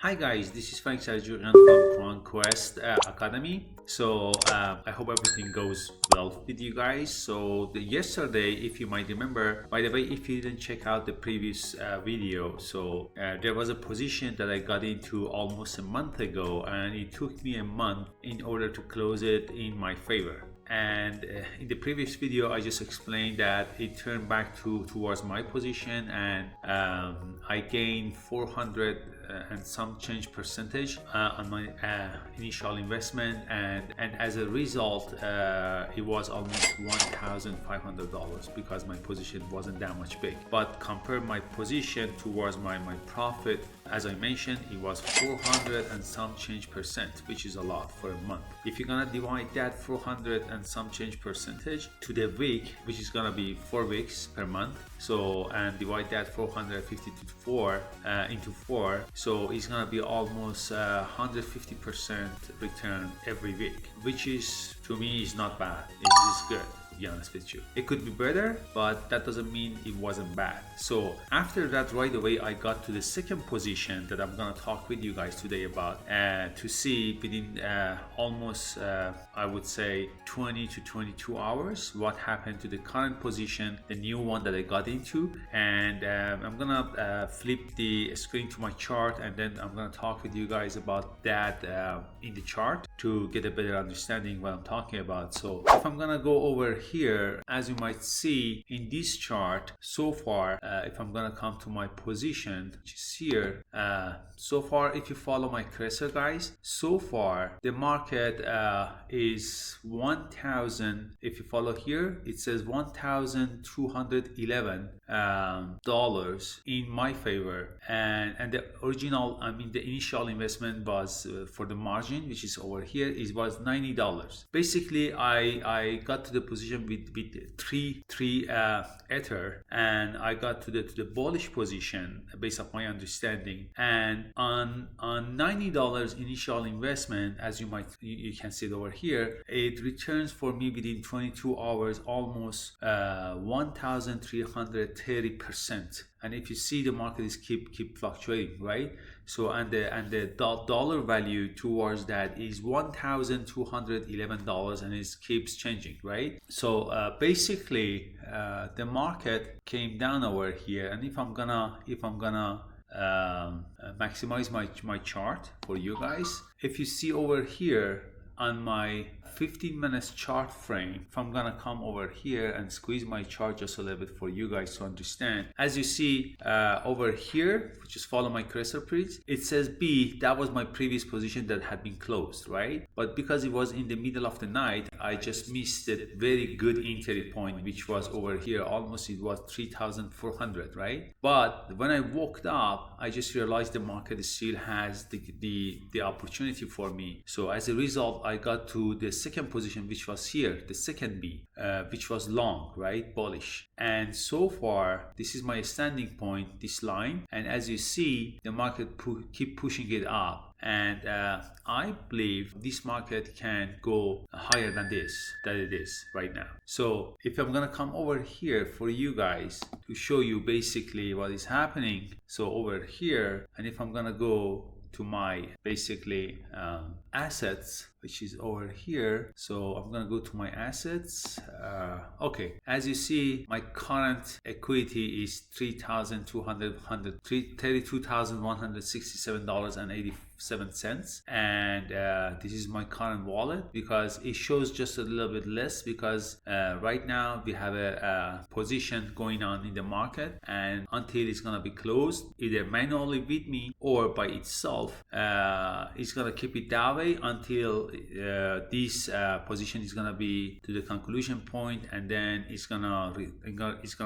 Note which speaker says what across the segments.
Speaker 1: Hi guys, this is Sarjoghian from Quant Quest Academy. I hope everything goes well with you guys. Yesterday, if you might remember, by the way, if you didn't check out the previous video, there was a position that I got into almost a month ago, and it took me a month in order to close it in my favor. And in the previous video I just explained that it turned back towards my position, and I gained 400 and some change percentage on my initial investment, and as a result it was almost $1,500 because my position wasn't that much big. But compare my position towards my profit, as I mentioned, it was 400 and some change percent, which is a lot for a month. If you're gonna divide that 400 and some change percentage to the week, which is gonna be 4 weeks per month, and divide that 450 to 4 into 4, so it's gonna be almost 150% return every week, which is, to me, is not bad. It is good, to be honest with you. It could be better, but that doesn't mean it wasn't bad. So after that, right away I got to the second position that I'm gonna talk with you guys today about, to see within almost I would say 20 to 22 hours what happened to the current position, the new one that I got into. And I'm gonna flip the screen to my chart, and then I'm gonna talk with you guys about that in the chart to get a better understanding what I'm talking about. So if I'm gonna go over here, as you might see in this chart so far, if I'm gonna come to my position, which is here, so far, if you follow my cursor, guys, so far the market is 1,000. If you follow here, it says $1,211 dollars in my favor, and the original, the initial investment was for the margin, which is over here, it was $90. Basically, I got to the position with three Ether, and I got to the bullish position based on my understanding. And on $90 initial investment, as you can see it over here, it returns for me within 22 hours almost 1,330%. And if you see, the market is keep fluctuating, right? So and the dollar value towards that is $1,211, and it keeps changing, right? So basically the market came down over here, and if I'm gonna maximize my chart for you guys, if you see over here on my 15 minutes chart frame, if I'm gonna come over here and squeeze my chart just a little bit for you guys to understand, as you see over here, just follow my cursor please, it says B. That was my previous position that had been closed, right? But because it was in the middle of the night, I just missed a very good entry point, which was over here, almost it was 3,400, right? But when I woke up, I just realized the market still has the opportunity for me. So as a result, I got to the second position, which was here, the second B, which was long, right? Bullish. And so far, this is my standing point, this line. And as you see, the market keep pushing it up. And I believe this market can go higher than it is right now. So if I'm gonna come over here for you guys to show you basically what is happening, so over here, and if I'm gonna go to my basically assets, which is over here, so I'm gonna go to my assets. Okay, as you see, my current equity is $32,167.87, and this is my current wallet, because it shows just a little bit less because right now we have a position going on in the market, and until it's gonna be closed either manually with me or by itself, it's gonna keep it that way until this position is gonna be to the conclusion point, and then it's gonna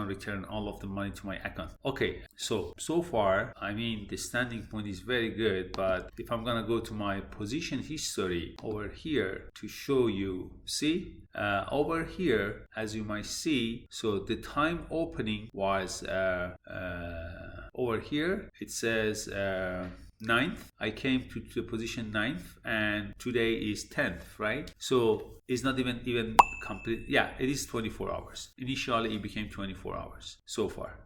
Speaker 1: return all of the money to my account. Okay, so far, the standing point is very good. But if I'm gonna go to my position history over here to show you, see, over here, as you might see, so the time opening was over here, it says 9th. I came to the position 9th, and today is 10th, right? So it's not even complete. Yeah, it is 24 hours. Initially it became 24 hours so far.